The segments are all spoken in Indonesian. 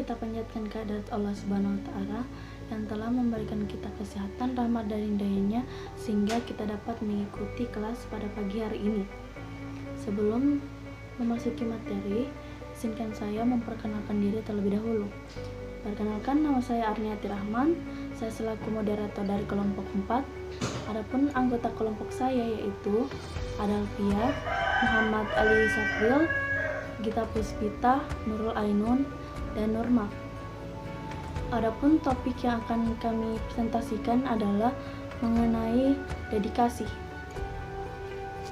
kita panjatkan kehadirat Allah Subhanahu wa Ta'ala yang telah memberikan kita kesehatan, rahmat dan hidayahnya sehingga kita dapat mengikuti kelas pada pagi hari ini. Sebelum memasuki materi, izinkan saya memperkenalkan diri terlebih dahulu. Perkenalkan, nama saya Arniati Rahman. Saya selaku moderator dari kelompok 4. Adapun anggota kelompok saya yaitu Adalfia, Muhammad Ali Sapril, Gita Puspita, Nurul Ainun, dan Nurma. Adapun topik yang akan kami presentasikan adalah mengenai dedikasi.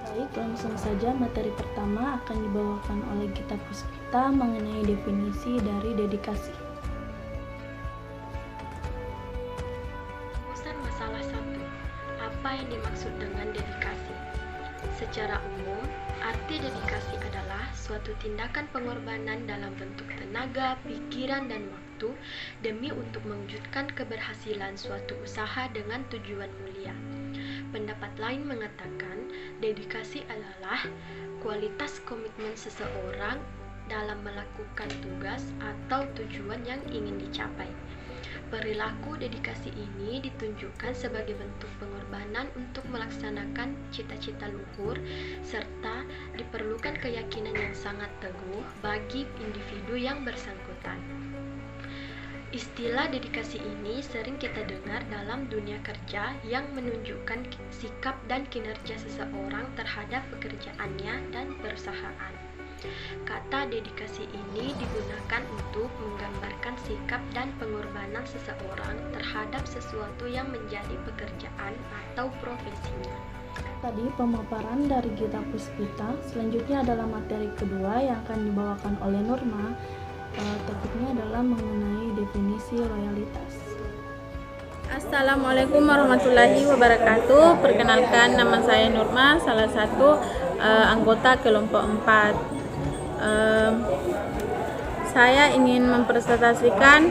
Baik, langsung saja materi pertama akan dibawakan oleh Gita Puspita mengenai definisi dari dedikasi. Masalah 1. Apa yang dimaksud dengan dedikasi? Secara umum, arti dedikasi adalah suatu tindakan pengorbanan dalam bentuk tenaga, pikiran, dan waktu demi untuk mewujudkan keberhasilan suatu usaha dengan tujuan mulia. Pendapat lain mengatakan, dedikasi adalah kualitas komitmen seseorang dalam melakukan tugas atau tujuan yang ingin dicapai. Perilaku dedikasi ini ditunjukkan sebagai bentuk pengorbanan untuk melaksanakan cita-cita luhur, serta diperlukan keyakinan yang sangat teguh bagi individu yang bersangkutan. Istilah dedikasi ini sering kita dengar dalam dunia kerja yang menunjukkan sikap dan kinerja seseorang terhadap pekerjaannya dan perusahaan. Kata dedikasi ini digunakan untuk menggambarkan sikap dan pengorbanan seseorang terhadap sesuatu yang menjadi pekerjaan atau profesinya. Tadi pemaparan dari Gita Puspita. Selanjutnya adalah materi kedua yang akan dibawakan oleh Nurma. Topiknya adalah mengenai definisi loyalitas. Assalamualaikum warahmatullahi wabarakatuh. Perkenalkan, nama saya Nurma, salah satu anggota kelompok 4. Saya ingin mempresentasikan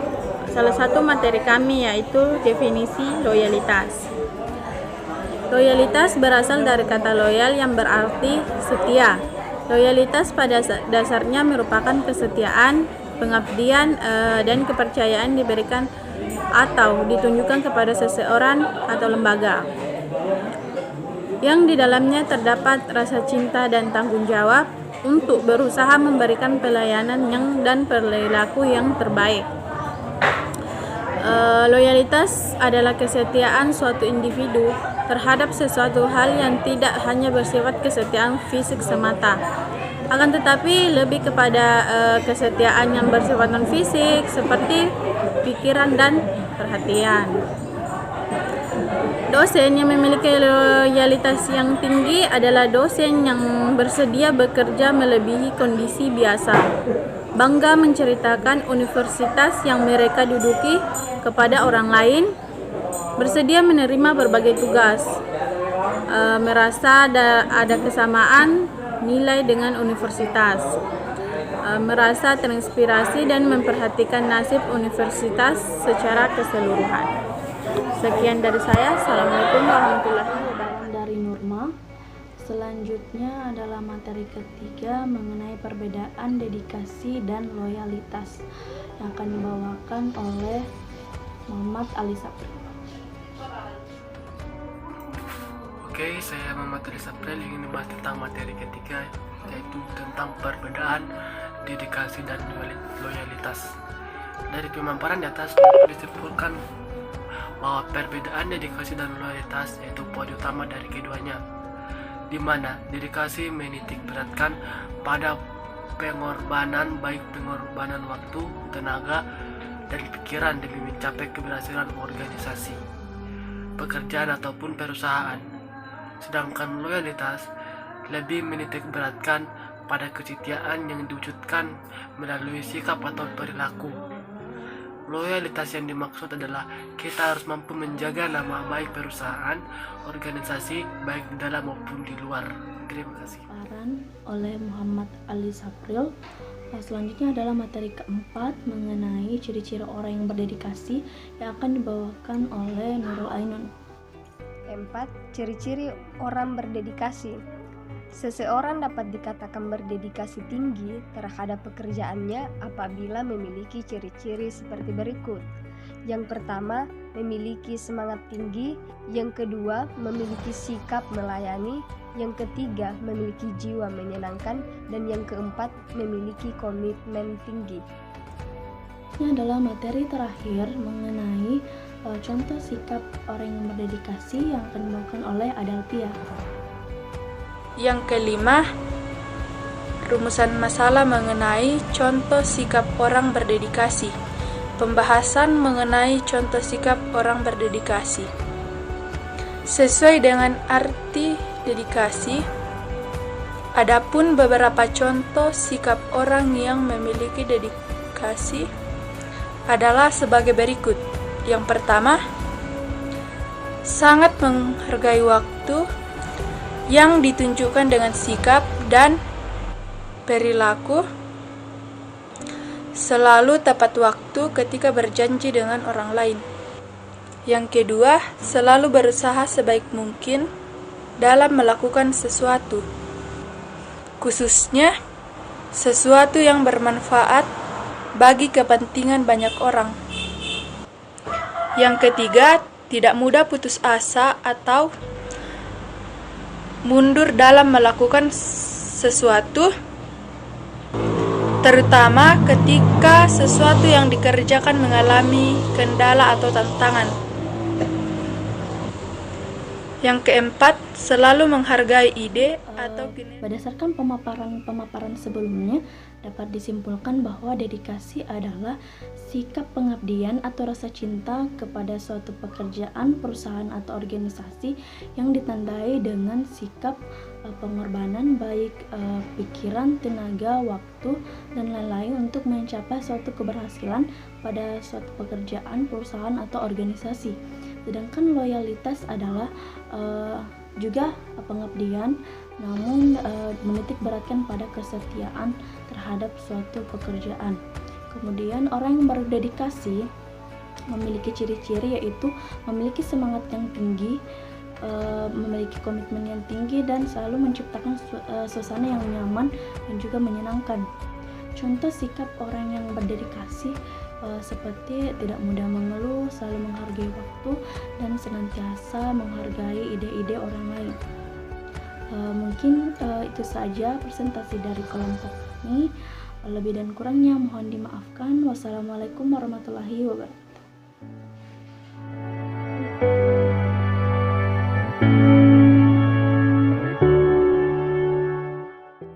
salah satu materi kami, yaitu definisi loyalitas. Loyalitas berasal dari kata loyal yang berarti setia. Loyalitas pada dasarnya merupakan kesetiaan, pengabdian, dan kepercayaan diberikan atau ditunjukkan kepada seseorang atau lembaga yang di dalamnya terdapat rasa cinta dan tanggung jawab untuk berusaha memberikan pelayanan dan perilaku yang terbaik. Loyalitas adalah kesetiaan suatu individu terhadap sesuatu hal yang tidak hanya bersifat kesetiaan fisik semata, akan tetapi lebih kepada kesetiaan yang bersifat non-fisik seperti pikiran dan perhatian. Dosen yang memiliki loyalitas yang tinggi adalah dosen yang bersedia bekerja melebihi kondisi biasa, bangga menceritakan universitas yang mereka duduki kepada orang lain, bersedia menerima berbagai tugas, merasa ada kesamaan nilai dengan universitas, merasa terinspirasi dan memperhatikan nasib universitas secara keseluruhan. Sekian dari saya. Assalamualaikum warahmatullahi wabarakatuh. Dari Nurma. Selanjutnya adalah materi ketiga mengenai perbedaan dedikasi dan loyalitas yang akan dibawakan oleh Muhammad Ali Sapril. Oke, saya Muhammad Ali Sapril ingin membahas tentang materi ketiga, yaitu tentang perbedaan dedikasi dan loyalitas. Dari pemaparan di atas disimpulkan bahwa perbedaan dedikasi dan loyalitas yaitu poin utama dari keduanya, di mana dedikasi menitik beratkan pada pengorbanan, baik pengorbanan waktu, tenaga, dan pikiran demi mencapai keberhasilan organisasi, pekerjaan ataupun perusahaan. Sedangkan loyalitas lebih menitik beratkan pada kesetiaan yang diwujudkan melalui sikap atau perilaku. Loyalitas yang dimaksud adalah kita harus mampu menjaga nama baik perusahaan, organisasi, baik di dalam maupun di luar. Terima kasih. Paparan oleh Muhammad Ali Sapril. Selanjutnya adalah materi keempat mengenai ciri-ciri orang yang berdedikasi yang akan dibawakan oleh Nurul Ainun. 4. Ciri-ciri orang berdedikasi. Seseorang dapat dikatakan berdedikasi tinggi terhadap pekerjaannya apabila memiliki ciri-ciri seperti berikut. Yang pertama, memiliki semangat tinggi. Yang kedua, memiliki sikap melayani. Yang ketiga, memiliki jiwa menyenangkan. Dan yang keempat, memiliki komitmen tinggi. Ini adalah materi terakhir mengenai contoh sikap orang yang berdedikasi yang akan dibawakan oleh Adalpia. Yang kelima, rumusan masalah mengenai contoh sikap orang berdedikasi. Pembahasan mengenai contoh sikap orang berdedikasi. Sesuai dengan arti dedikasi, adapun beberapa contoh sikap orang yang memiliki dedikasi adalah sebagai berikut. Yang pertama, sangat menghargai waktu yang ditunjukkan dengan sikap dan perilaku, selalu tepat waktu ketika berjanji dengan orang lain. Yang kedua, selalu berusaha sebaik mungkin dalam melakukan sesuatu, khususnya sesuatu yang bermanfaat bagi kepentingan banyak orang. Yang ketiga, tidak mudah putus asa atau mundur dalam melakukan sesuatu, terutama ketika sesuatu yang dikerjakan mengalami kendala atau tantangan. Yang keempat, selalu menghargai ide atau Berdasarkan pemaparan sebelumnya, dapat disimpulkan bahwa dedikasi adalah sikap pengabdian atau rasa cinta kepada suatu pekerjaan, perusahaan atau organisasi yang ditandai dengan sikap pengorbanan baik pikiran, tenaga, waktu, dan lain-lain untuk mencapai suatu keberhasilan pada suatu pekerjaan, perusahaan atau organisasi. Sedangkan loyalitas adalah juga pengabdian, namun menitik beratkan pada kesetiaan terhadap suatu pekerjaan. Kemudian orang yang berdedikasi memiliki ciri-ciri yaitu memiliki semangat yang tinggi, memiliki komitmen yang tinggi, dan selalu menciptakan suasana yang nyaman dan juga menyenangkan. Contoh sikap orang yang berdedikasi seperti tidak mudah mengeluh, selalu menghargai waktu, dan senantiasa menghargai ide-ide orang lain. Mungkin itu saja presentasi dari kelompok ini. Lebih dan kurangnya mohon dimaafkan. Wassalamualaikum warahmatullahi wabarakatuh.